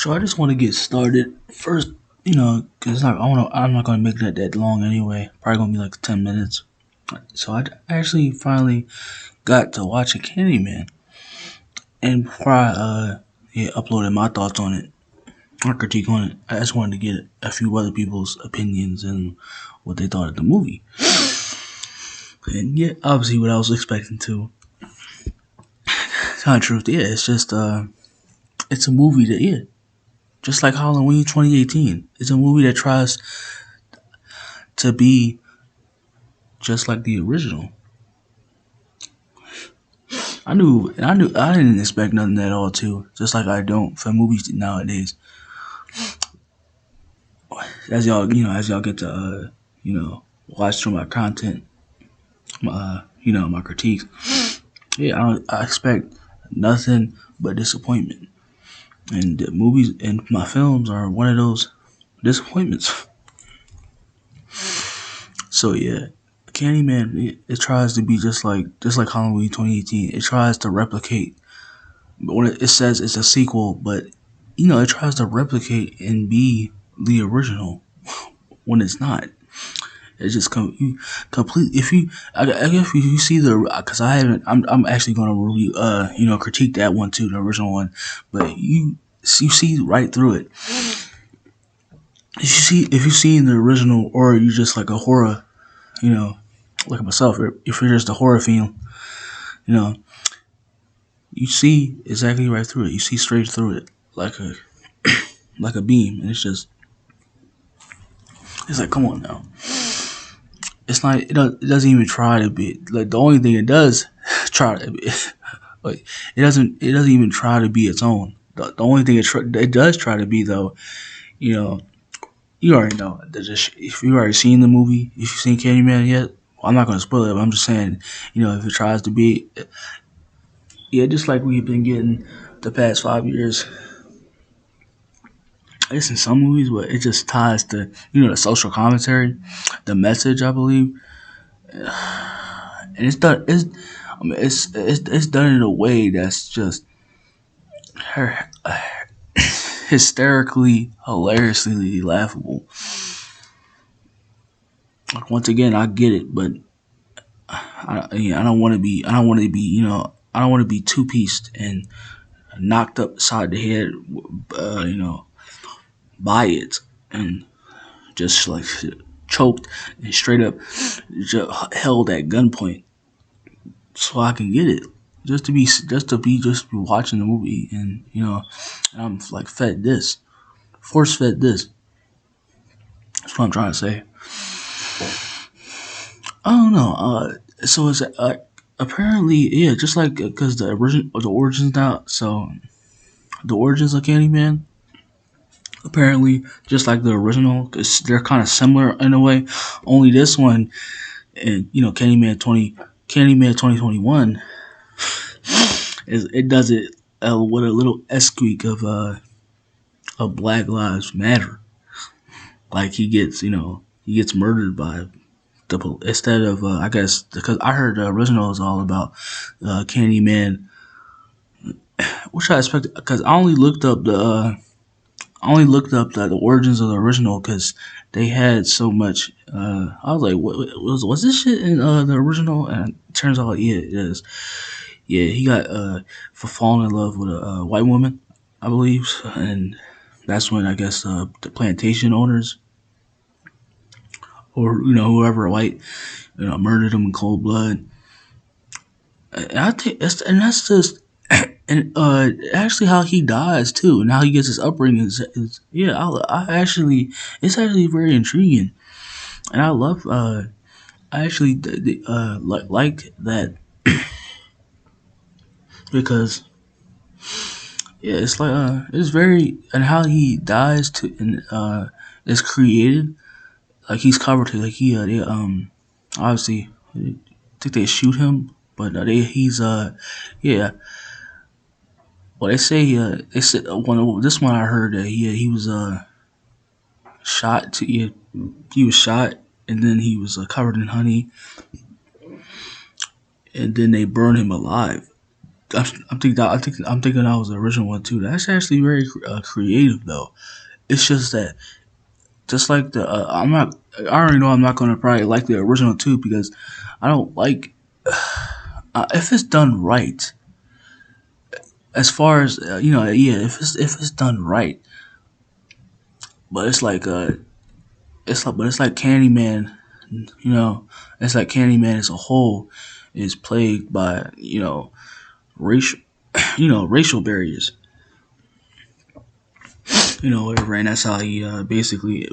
So I just want to get started first, because I'm not gonna make that long anyway. Probably gonna be like 10 minutes. So I actually finally got to watch a Candyman, and before I uploaded my thoughts on it, my critique on it, I just wanted to get a few other people's opinions and what they thought of the movie. And yeah, obviously what I was expecting to. Tell the truth, yeah, it's just it's a movie that just like Halloween 2018. It's a movie that tries to be just like the original. I didn't expect nothing at all too. Just like I don't for movies nowadays. As y'all get to, watch through my content, my critiques. Yeah, I expect nothing but disappointment. And the movies and my films are one of those disappointments. So yeah, Candyman it tries to be just like Halloween 2018. It tries to replicate. When it says it's a sequel, but it tries to replicate and be the original when it's not. It's just complete. If you, I guess if you see the, because I haven't, I'm actually gonna really, critique that one too, the original one. But you see right through it. If you see in the original, or you just like a horror, like myself, if you're just a horror film, you see exactly right through it. You see straight through it, like a like a beam, and it's like, come on now. It's not. It doesn't even try to be like the only thing it does try to be. Like it doesn't. It doesn't even try to be its own. The only thing it does try to be though, you already know. If you already seen the movie, if you've seen Candyman yet, well, I'm not gonna spoil it. But I'm just saying, if it tries to be, yeah, just like we've been getting the past 5 years. It's in some movies, but it just ties to the social commentary, the message, I believe, and it's done. It's done in a way that's just her hysterically, hilariously laughable. Like once again, I get it, but I don't want to be. I don't want to be. I don't want to be two pieced and knocked upside the head. By it and just like choked and straight up just held at gunpoint so I can get it. Just to be watching the movie and I'm like fed this, force fed this. That's what I'm trying to say. I don't know. So it's apparently just like because the origins now. So the origins of Candyman apparently just like the original because they're kind of similar in a way. Only this one and Candyman 2021 it does it with a little squeak of Black Lives Matter. Like he gets murdered by the instead of I guess because I heard the original is all about Candyman, which I expected because I only looked up the origins of the original because they had so much. I was like, what was this shit in the original? And it turns out, yeah, it is. Yeah, he got for falling in love with a white woman, I believe, and that's when I guess the plantation owners or whoever white murdered him in cold blood. And I think that's just and actually how he dies too, and how he gets his upbringing is yeah. I actually it's actually very intriguing, and I love I actually like that because yeah, it's like it's very and how he dies to and is created like he's covered like they obviously I think they shoot him, but he's yeah. Well, they said this one I heard that he was shot to he was shot and then he was covered in honey and then they burned him alive. I'm thinking that was the original one too. That's actually very creative though. It's just that just like the I already know I'm not gonna probably like the original too because I don't like if it's done right. As far as yeah, if it's done right, but it's like Candyman, you know, it's like Candyman as a whole is plagued by racial racial barriers, whatever, and that's how he basically.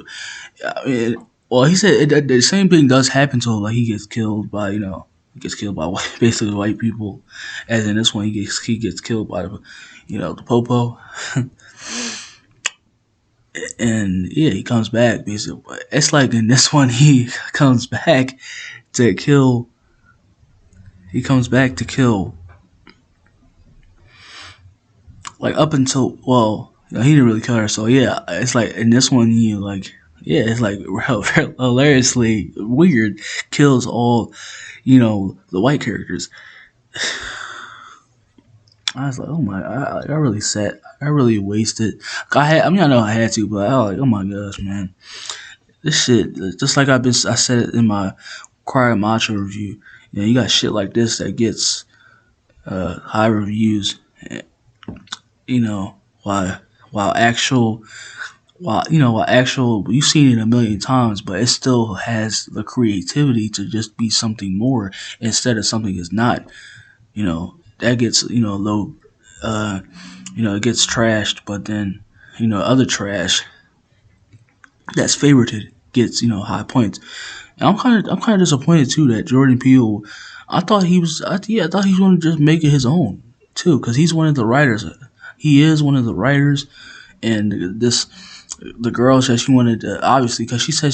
Well, he said the same thing does happen to him. Like he gets killed by he gets killed by basically white people, as in this one he gets killed by the popo, and yeah, he comes back basically. But it's like in this one he comes back to kill. He comes back to kill like up until he didn't really kill her. So yeah, it's like in this one he like it's like hilariously weird kills all the white characters. I was like, oh my, I really sat, I really wasted. I know I had to, but I was like, oh my gosh, man, this shit. Just like I said it in my Choir Macho review. You got shit like this that gets high reviews. You know, while while actual while actual you've seen it a million times, but it still has the creativity to just be something more instead of something it's not. That gets low. Uh, it gets trashed, but then other trash that's favorited gets high points. And I'm kind of disappointed too that Jordan Peele. I thought he was going to just make it his own too, because he's one of the writers. He is one of the writers, and the girl said she wanted to, obviously, because she said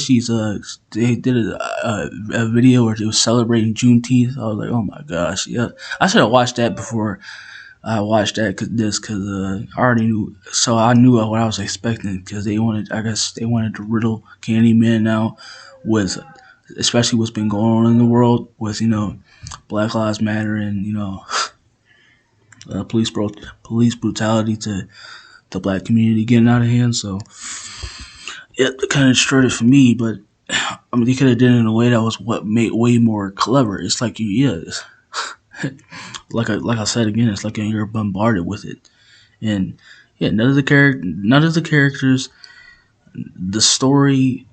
they did a video where they was celebrating Juneteenth. I was like, oh my gosh, yeah, I should have watched that before I watched because I already knew, so I knew what I was expecting because I guess they wanted to riddle Candyman now with, especially what's been going on in the world with Black Lives Matter and police brutality to the black community getting out of hand. So yeah, it kind of destroyed it for me. But I mean, they could have done it in a way that was what made way more clever. It's like like I said again, it's like you're bombarded with it, and yeah, none of the characters, the story,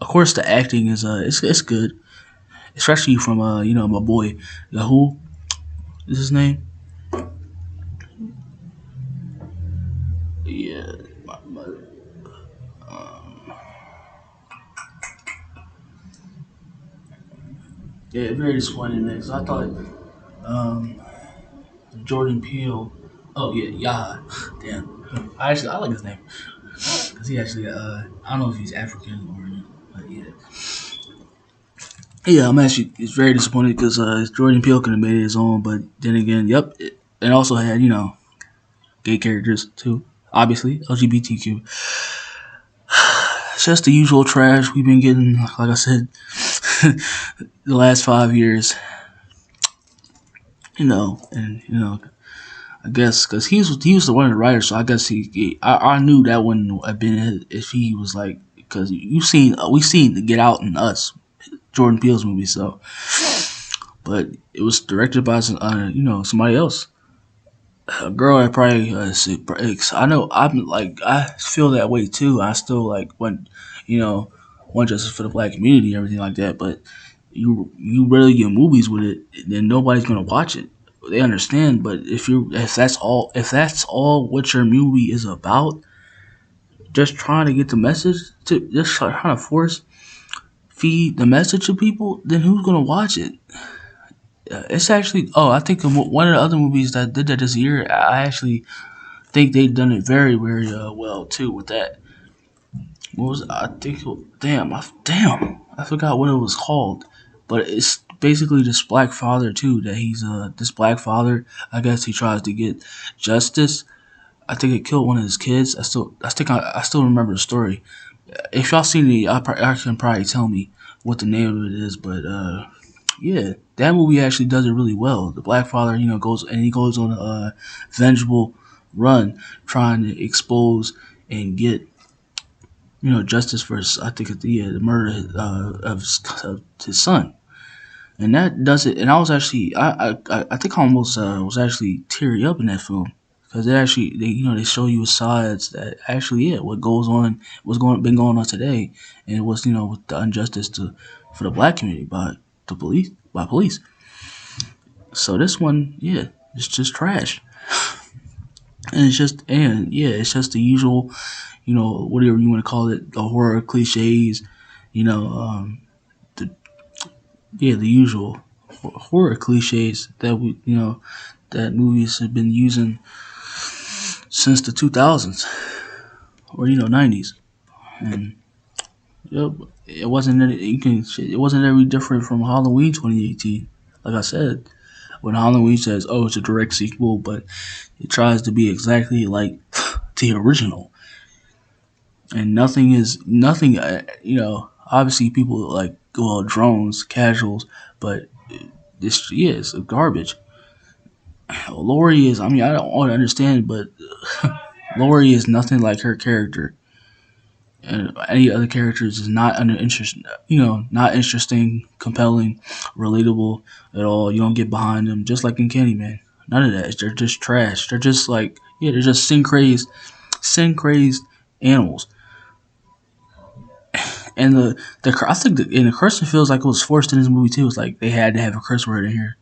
of course, the acting is it's good, especially from my boy Yahoo is his name. Yeah, yeah, very disappointing next. I thought um, Jordan Peele. Oh yeah, Yah. Damn. I like his name because he actually I don't know if he's African or but yeah. Yeah, I'm actually it's very disappointed because Jordan Peele could have made it his own, but then again, yep, it also had gay characters too. Obviously, LGBTQ. It's just the usual trash we've been getting. Like I said, the last 5 years, and I guess because he was the one of the writers, so I guess I knew that wouldn't have been if he was like because we've seen the Get Out and Us, Jordan Peele's movie, so but it was directed by somebody else. A girl I probably I know I feel that way too. I still like when one justice for the black community and everything like that. But you really get movies with it, then nobody's gonna watch it. They understand, but if that's all what your movie is about, just trying to get the message to just trying to force feed the message to people, then who's gonna watch it? It's actually I think one of the other movies that did that this year. I actually think they've done it very very well too with that. What was I think? Damn, I forgot what it was called, but it's basically this black father too. That he's this black father. I guess he tries to get justice. I think it killed one of his kids. I still remember the story. If y'all seen it, I can probably tell me what the name of it is, but Yeah, that movie actually does it really well. The black father, goes on a vengeful run, trying to expose and get justice for I think it's the murder of his son, and that does it. And I was actually I think I almost was actually teary up in that film because they show you sides that actually what goes on been going on today, and it was with the injustice for the black community by police. So this one, it's just trash. It's just the usual, whatever you want to call it, the horror cliches, you know, the the usual horror cliches that that movies have been using since the 2000s or 90s, and yep, it wasn't very different from Halloween 2018. Like I said, when Halloween says, "Oh, it's a direct sequel," but it tries to be exactly like the original, and nothing. Obviously, people like drones, casuals, but it's garbage. Lori is. I mean, I don't want to understand, but Lori is nothing like her character, and any other characters is not under interest. Not interesting, compelling, relatable at all. You don't get behind them, just like in Candyman. None of that. They're just trash. They're just like they're just sin crazed animals. And I think and the cursing feels like it was forced in this movie too. It's like they had to have a curse word in here,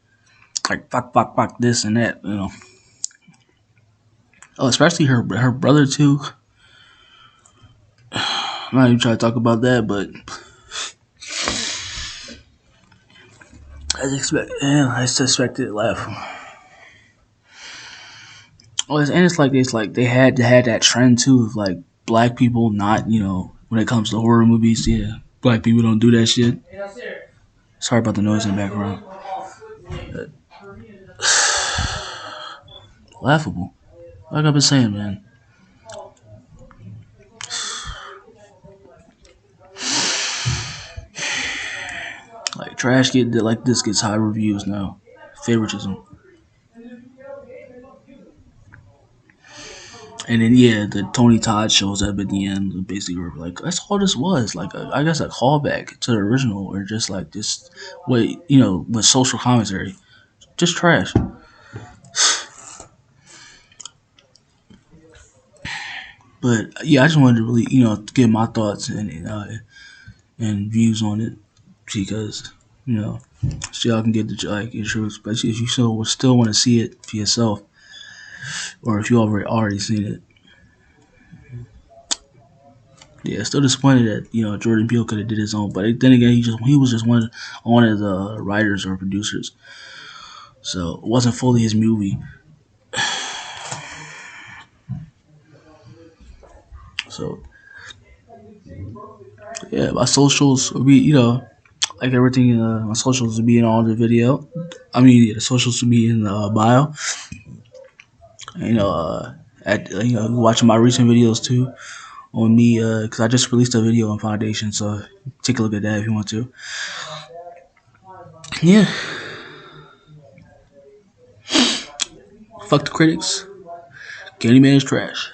like fuck, this and that. Oh, especially her brother too. I'm not even trying to talk about that, but I suspected laugh. Oh, it's like they had to have that trend too of like black people not when it comes to horror movies. Yeah, black people don't do that shit. Sorry about the noise in the background. Laughable. Like I've been saying, man. Like trash like this gets high reviews now. Favoritism. And then the Tony Todd shows up at the end, basically like that's all this was. Like I guess a callback to the original, or just like this, wait, with social commentary, just trash. But yeah, I just wanted to really get my thoughts and views on it because you know so y'all can get the your truth. But if you still want to see it for yourself, or if you already seen it, yeah, still disappointed that Jordan Peele could have did his own. But then again, he was just one of the writers or producers, so it wasn't fully his movie. So yeah, my socials will be like everything. My socials will be in all the video. I mean, the socials will be in the bio. You know, at watching my recent videos too on me because I just released a video on Foundation, so take a look at that if you want to. Yeah, fuck the critics. Candyman is trash.